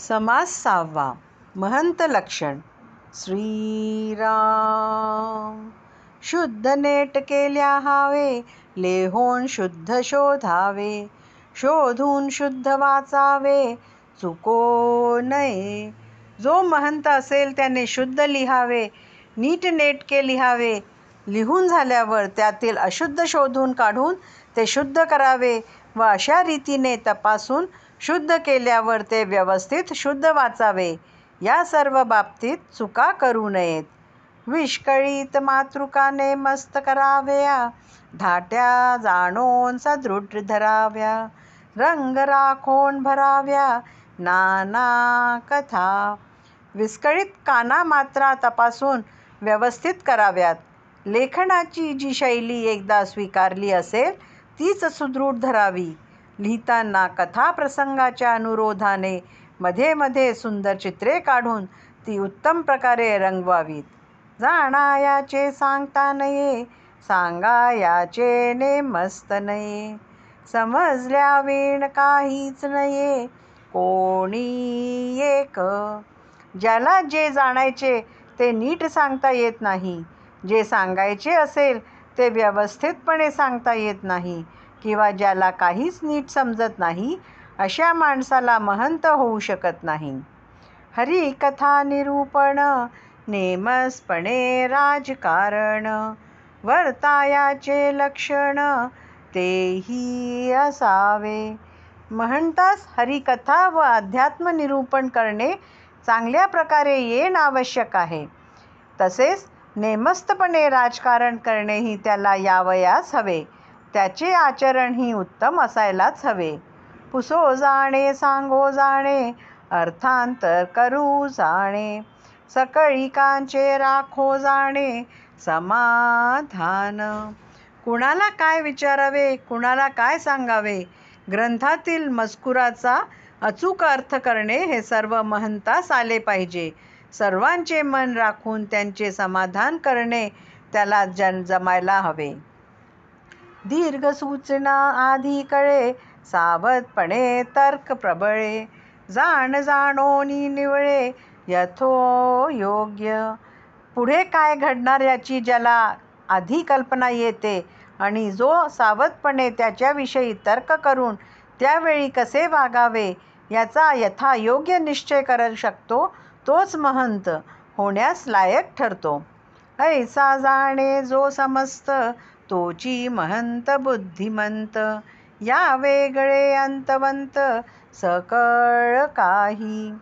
समास 6वा. महंत लक्षण. श्रीराम. शुद्ध नेट केल्या हावे, लेहोन शुद्ध शोधावे. शोधून शुद्ध वाचावे, चुको नये. जो महंत असेल त्याने शुद्ध लिहावे, नीट नेटके लिहावे. लिहून झाल्यावर त्यातील अशुद्ध शोधून काढून ते शुद्ध करावे व अशा रीतीने तपासून शुद्ध केल्यावर ते व्यवस्थित शुद्ध वाचावे. या सर्व बाबतीत चुका करू नयेत. विष्कळीत मातृकाने मस्त कराव्या, धाट्या जाणोन सदृढ धराव्या. रंग राखोन भराव्या, नाना कथा. विस्कळीत काना मात्रा तपासून व्यवस्थित कराव्यात. लेखनाची जी शैली एकदा स्वीकारली असेल तीच सुदृढ धरावी. लिहिताना कथा प्रसंगाच्या अनुरोधाने मध्ये मध्ये सुंदर चित्रे काढून ती उत्तम प्रकारे रंगवावीत. जाणायाचे सांगता नये, सांगायाचे नेमस्त नये. समजल्या वीण काहीच नये, कोणी एक. ज्याला जे जाणायचे ते नीट सांगता येत नाही, जे सांगायचे असेल ते व्यवस्थितपणे सांगता येत नाही, किंवा ज्याला काहीच नीट समजत नाही, अशा माणसाला महंत होऊ शकत नाही. हरिकथा निरूपण, नेमसपणे राजकारण. वर्तायाचे लक्षण, तेही असावे. महंतास हरिकथा व अध्यात्म निरूपण करणे चांगल्या प्रकारे येण आवश्यक आहे. तसेच नेमस्तपणे राजकारण करणेही त्याला यावयास हवे. त्याचे आचरणही उत्तम असायलाच हवे. पुसो जाणे, सांगो जाणे, अर्थांतर करू जाणे. सकळिकांचे राखो जाणे, समाधान. कुणाला काय विचारावे, कुणाला काय सांगावे, ग्रंथातील मजकुराचा अचूक अर्थ करणे हे सर्व महंतास आले पाहिजे. सर्वांचे मन राखून त्यांचे समाधान करणे त्याला जमायला हवे. दीर्घ सूचना आधी कळे, सावधपणे तर्क प्रबळे. जाण जाणोनी निवळे, यथोयोग्य. पुढे काय घडणार याची ज्याला आधी कल्पना येते आणि जो सावधपणे त्याच्याविषयी तर्क करून त्यावेळी कसे वागावे याचा यथायोग्य निश्चय करू शकतो, तोच महंत होण्यास लायक ठरतो. ऐसा जाणे जो समस्त, तोची महंत बुद्धिमंत. या वेगळे अंतवंत, सकळ काही.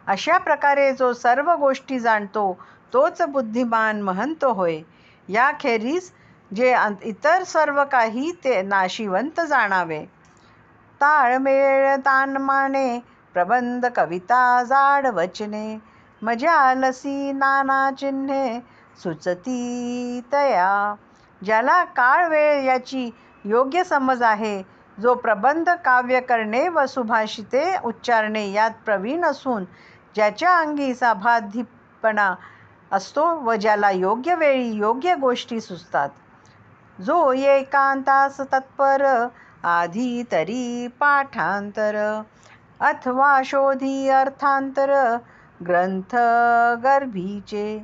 अशा प्रकारे जो सर्व गोष्टी जाणतो तोच बुद्धिमान महंत होय. याखेरीज जे इतर सर्व काही ते नाशिवंत जाणावे. ताळमेळ तानमाने, प्रबंध कविता जाड वचने. मजालसी नाना चिन्हे, सुचती तया. ज्याला काळ वेळ याची योग्य समज आहे, जो प्रबंध काव्य करणे व सुभाषिते उच्चारणे यात प्रवीण असून ज्याच्या अंगी सभाधीपणा असतो व ज्याला योग्य वेळी योग्य गोष्टी सुचतात. जो एकांतास तत्पर, आधी तरी पाठांतर. अथवा शोधी अर्थांतर, ग्रंथ गर्भीचे.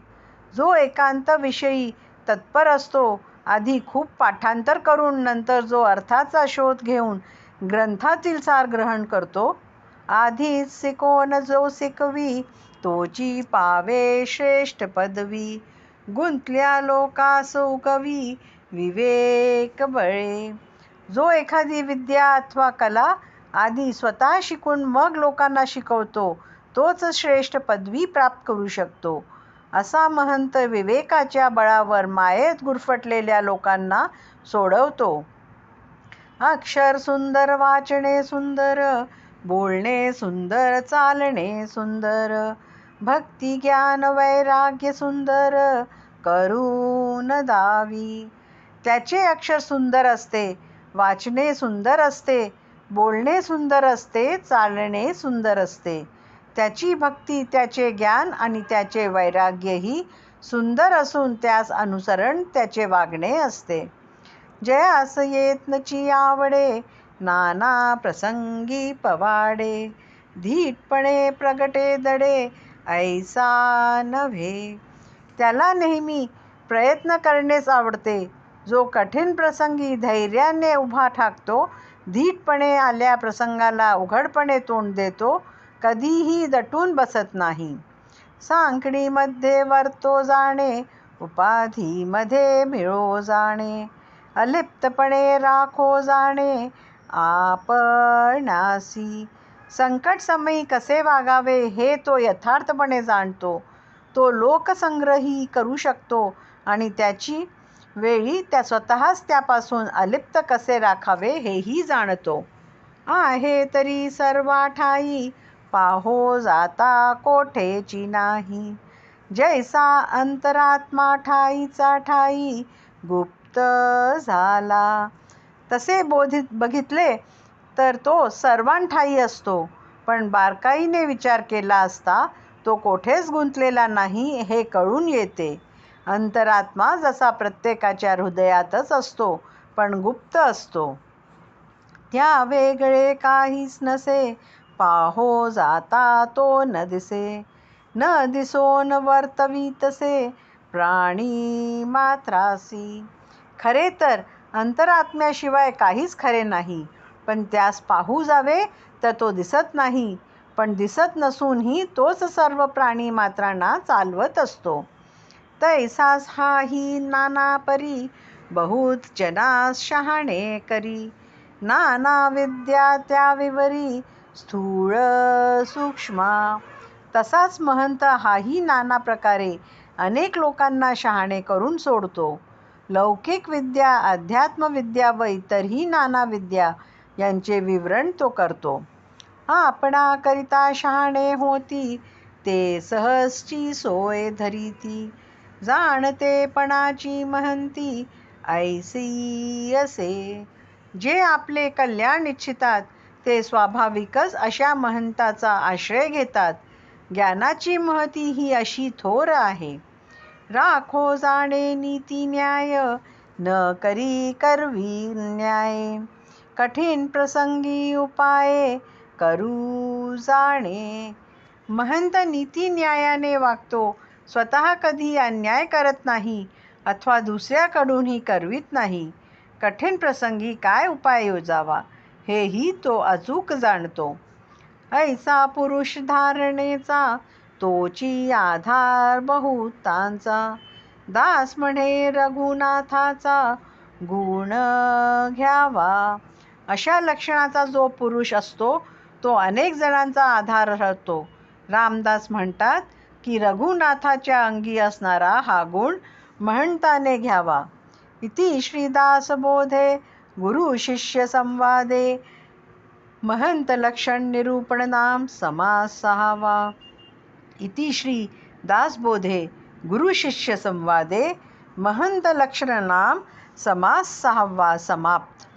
जो एकांत विषयी तत्पर असतो, आधी खूप पाठांतर करून नंतर जो अर्थाचा शोध घेऊन ग्रंथातील सार ग्रहण करतो. आधीच शिकोन जो शिकवी, तोची पावे श्रेष्ठ पदवी. गुंतल्या लोकास उकवी, विवेक बळे. जो एखादी विद्या अथवा कला आधी स्वतः शिकून मग लोकांना शिकवतो, तोच श्रेष्ठ पदवी प्राप्त करू शकतो. असा महंत विवेकाच्या बळावर मायेत गुरफटलेल्या लोकांना सोडवतो. अक्षर सुंदर, वाचणे सुंदर, बोलणे सुंदर, चालणे सुंदर. भक्ती ज्ञान वैराग्य सुंदर, करून दावी. त्याचे अक्षर सुंदर असते, वाचणे सुंदर असते, बोलणे सुंदर असते, चालणे सुंदर असते. त्याची भक्ती, त्याचे ज्ञान आणि त्याचे वैराग्यही सुंदर असून त्यास अनुसरण त्याचे वागणे असते. जयास येत नची आवडे, नाना प्रसंगी पवाडे. धीटपणे प्रगटे दडे ऐसा नव्हे. त्याला नेहमी प्रयत्न करणेच आवडते. जो कठीण प्रसंगी धैर्याने उभा ठाकतो, धीटपणे आल्या प्रसंगाला उघडपणे तोंड देतो, कधीही दटून बसत नाही. सांकडीमध्ये वर्तो जाणे, उपाधीमध्ये मिळो जाणे, अलिप्तपणे राखो जाणे आपणासी. संकटसमयी कसे वागावे हे तो यथार्थपणे जाणतो. तो लोकसंग्रही करू शकतो आणि त्याची वेळी स्वतःच त्यापासून अलिप्त कसे राखावे हेही जाणतो. आहे तरी सर्वा ठाई, पाहो जाता कोठेची नाही. जैसा अंतरात्मा ठाईचा ठाई, गुप्त झाला. तसे बघितले तर तो सर्वांठायी असतो, पण बारकाईने विचार केला असता तो कोठेच गुंतलेला नाही हे कळून येते. अंतरात्मा जसा प्रत्येकाच्या हृदयातच असतो, पण गुप्त असतो. त्या वेगळे काहीच नसे, पाहो जाता तो न दिसे. न दिसोन वर्तवीतसे, प्राणी मात्रासी. खरे तर अंतरात्म्याशिवाय काहीच खरे नाही, पण त्यास पाहू जावे तर तो दिसत नाही. पण दिसत नसूनही तोच सर्व प्राणी मात्रांना चालवत असतो. तैसाच हाही नाना परी, बहुत जनास शहाणे करी. नाना विद्या त्या विवरी, स्थूळ सूक्ष्मा. तसाच महंत हाही नाना प्रकारे अनेक लोकांना शहाणे करून सोडतो. लौकिक विद्या, अध्यात्मविद्या व इतरही नाना विद्या यांचे विवरण तो करतो. आपणाकरिता शहाणे होती, ते सहजची सोय धरीती. जाणतेपणाची महंती, ऐसी असे. जे आपले कल्याण इच्छितात ते स्वाभाविकच अशा महंताचा आश्रय घेतात. ज्ञानाची महती ही अशी थोर आहे. राखो जाणे नीती न्याय, न करी करवी न्याय. कठीण प्रसंगी उपाय, करू जाणे. महंत नीती न्यायाने वागतो, स्वतः कधी अन्याय करत नाही अथवा दुसऱ्याकडूनही करवीत नाही. कठीण प्रसंगी काय उपाय योजावा हेही तो अचूक जाणतो. ऐसा पुरुष धारणेचा, तोची आधार बहुतांचा. दास म्हणे रघुनाथाचा, गुण घ्यावा. अशा लक्षणाचा जो पुरुष असतो तो अनेक जणांचा आधार ठरतो. रामदास म्हणतात की रघुनाथाच्या अंगी असणारा हा गुण महंताने घ्यावा. इति श्री दासबोधे गुरु शिष्य संवादे महंत लक्षण निरूपण नाम समास 6वा. इति श्री दासबोधे गुरु शिष्य संवादे महंत लक्षण नाम समास 6वा समाप्त.